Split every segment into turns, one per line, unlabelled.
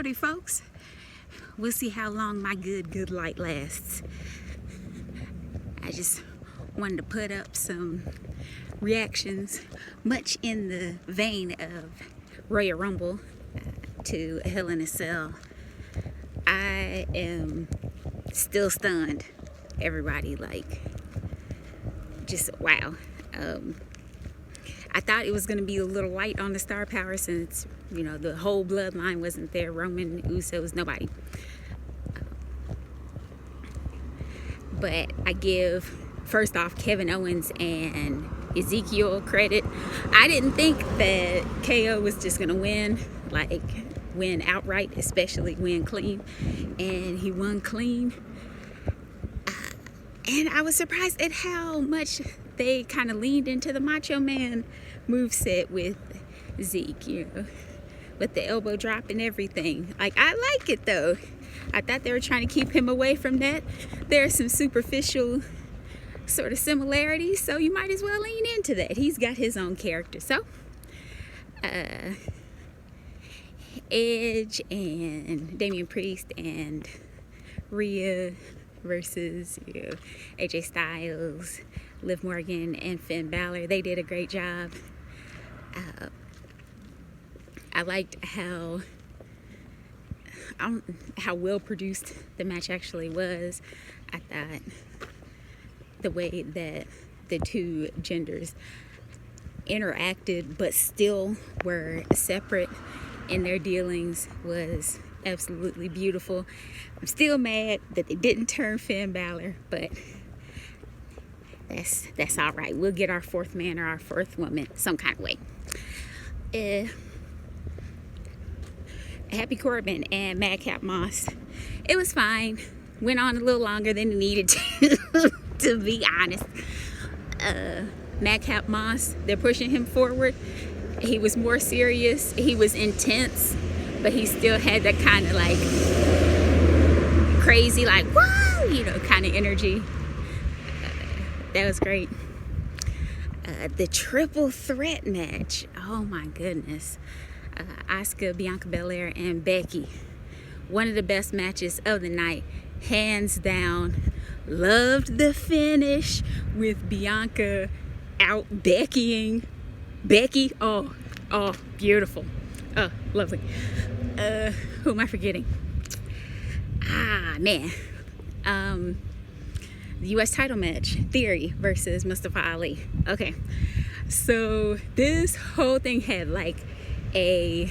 Howdy, folks. We'll see how long my good light lasts. I just wanted to put up some reactions, much in the vein of Royal Rumble to Hell in a Cell. I am still stunned. Everybody, like, just wow. I thought it was going to be a little light on the star power since, you know, the whole bloodline wasn't there. Roman, Usos, nobody. But I give, first off, Kevin Owens and Ezekiel credit. I didn't think that KO was just going to win outright, especially win clean. And he won clean. And I was surprised at how much they kind of leaned into the Macho Man moveset with Zeke, you know, with the elbow drop and everything. Like, I like it though. I thought they were trying to keep him away from that. There are some superficial sort of similarities, so you might as well lean into that. He's got his own character. So, Edge and Damian Priest and Rhea versus, you know, AJ Styles, Liv Morgan, and Finn Balor. They did a great job. I liked how well produced the match actually was. I thought the way that the two genders interacted but still were separate in their dealings was absolutely beautiful. I'm still mad that they didn't turn Finn Balor, but that's all right. We'll get our fourth man or our fourth woman some kind of way. Happy Corbin and Madcap Moss. It was fine. Went on a little longer than it needed to be honest. Madcap Moss, they're pushing him forward. He was more serious. He was intense, but he still had that kind of like crazy, like, whoa, you know, kind of energy. That was great. The triple threat match. Oh my goodness. Asuka, Bianca Belair, and Becky. One of the best matches of the night. Hands down. Loved the finish with Bianca out Beckying Becky. Oh, beautiful. Oh, lovely. Who am I forgetting? Man. The U.S. title match, Theory versus Mustafa Ali. Okay, so this whole thing had like a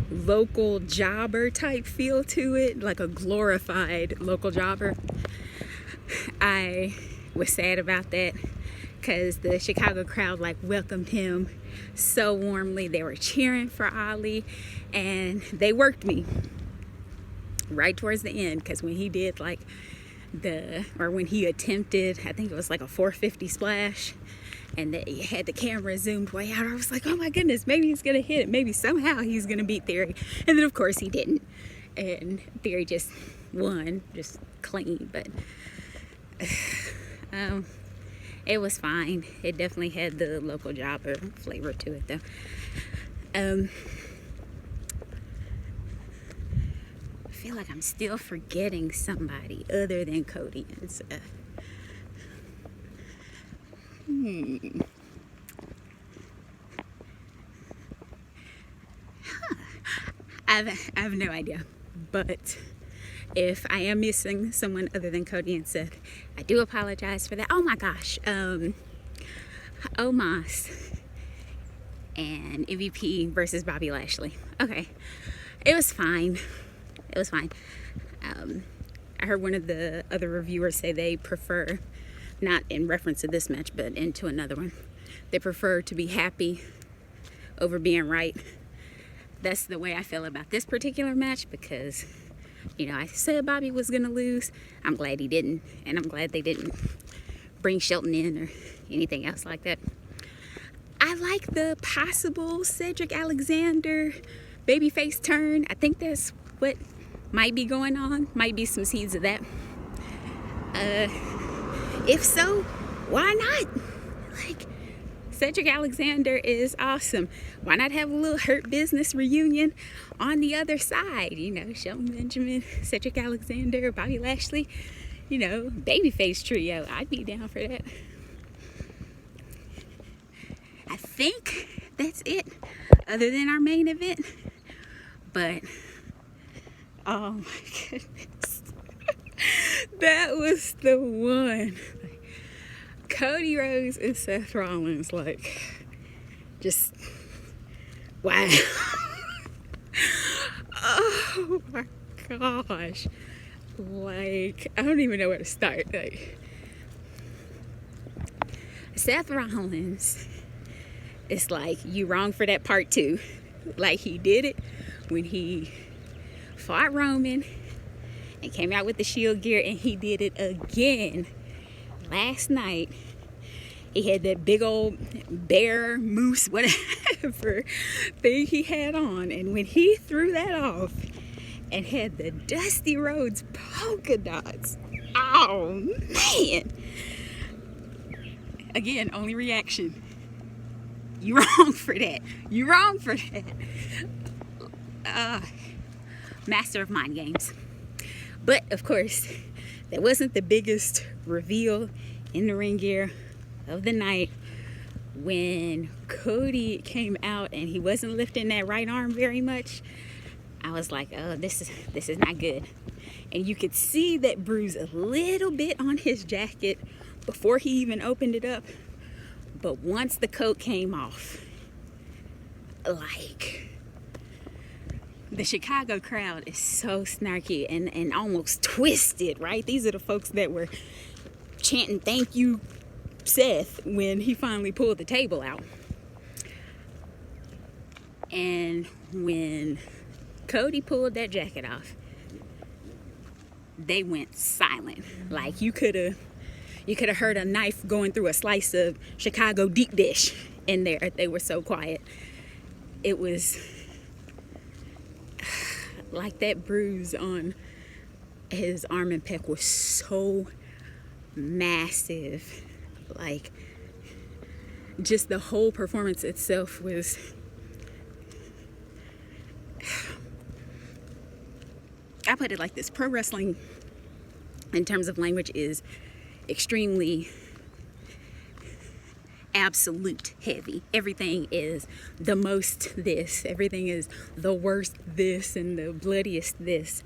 local jobber type feel to it, like a glorified local jobber. I was sad about that because the Chicago crowd like welcomed him so warmly. They were cheering for Ali, and they worked me right towards the end, because when he did like when he attempted, I think it was like a 450 splash, and they had the camera zoomed way out, I was like, oh my goodness, maybe he's gonna hit it, maybe somehow he's gonna beat Theory. And then of course he didn't, and Theory just won, just clean. But it was fine. It definitely had the local jobber flavor to it though. I feel like I'm still forgetting somebody other than Cody. It's, I have no idea. But if I am missing someone other than Cody and Seth, I do apologize for that. Oh my gosh. Omos and MVP versus Bobby Lashley. Okay. It was fine. It was fine. I heard one of the other reviewers say they prefer, not in reference to this match, but into another one, they prefer to be happy over being right. That's the way I feel about this particular match, because, you know, I said Bobby was going to lose. I'm glad he didn't, and I'm glad they didn't bring Shelton in or anything else like that. I like the possible Cedric Alexander babyface turn. I think that's what might be going on. Might be some seeds of that. If so, why not? Like, Cedric Alexander is awesome. Why not have a little Hurt Business reunion on the other side? You know, Shelton Benjamin, Cedric Alexander, Bobby Lashley, you know, babyface trio. I'd be down for that. I think that's it, other than our main event. But, oh my goodness. That was the one. Cody Rhodes and Seth Rollins, like, just, wow. Oh my gosh. Like, I don't even know where to start. Like, Seth Rollins, it's like, you wrong for that part two. Like, he did it when he fought Roman and came out with the Shield gear, and he did it again last night. He had that big old bear moose, whatever thing he had on, and when he threw that off and had the Dusty Rhodes polka dots, oh man. Again, only reaction, you wrong for that. You wrong for that. Master of mind games. But of course, that wasn't the biggest reveal in the ring gear of the night. When Cody came out and he wasn't lifting that right arm very much, I was like, oh, this is not good. And you could see that bruise a little bit on his jacket before he even opened it up. But once the coat came off, like, the Chicago crowd is so snarky and almost twisted, right? These are the folks that were chanting, "Thank you, Seth," when he finally pulled the table out. And when Cody pulled that jacket off, they went silent. Like, you could have heard a knife going through a slice of Chicago deep dish in there. They were so quiet. It was like that bruise on his arm and pec was so massive. Like, just the whole performance itself was, I put it like this: pro wrestling in terms of language is extremely absolute heavy. Everything is the most this, everything is the worst this, and the bloodiest this.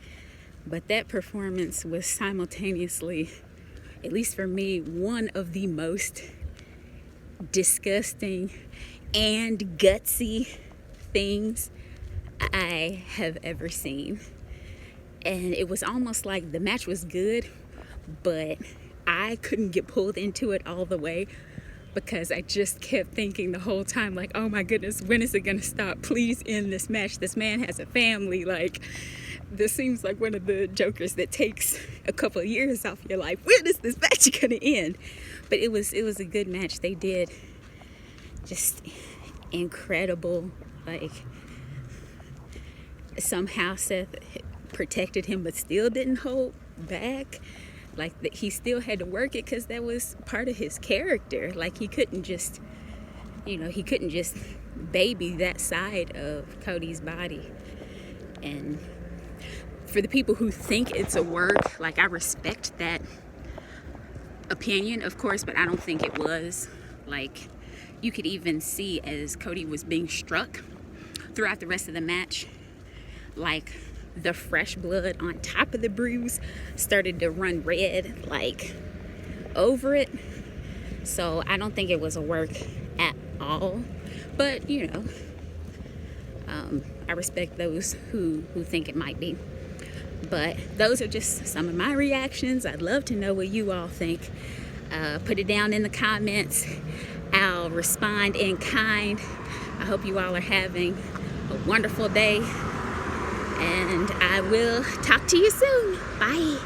But that performance was simultaneously, at least for me, one of the most disgusting and gutsy things I have ever seen. And it was almost like the match was good, but I couldn't get pulled into it all the way, because I just kept thinking the whole time, like, oh my goodness, when is it gonna stop? Please end this match. This man has a family. Like, this seems like one of the jokers that takes a couple of years off your life. When is this match gonna end? But it was a good match. They did just incredible. Like, somehow Seth protected him but still didn't hold back. Like, that he still had to work it, because that was part of his character. Like, he couldn't just, he couldn't just baby that side of Cody's body. And for the people who think it's a work, like, I respect that opinion, of course, but I don't think it was. Like, you could even see as Cody was being struck throughout the rest of the match, like, the fresh blood on top of the bruise started to run red, like, over it. So I don't think it was a work at all. But, I respect those who think it might be. But those are just some of my reactions. I'd love to know what you all think. Put it down in the comments. I'll respond in kind. I hope you all are having a wonderful day. And I will talk to you soon. Bye.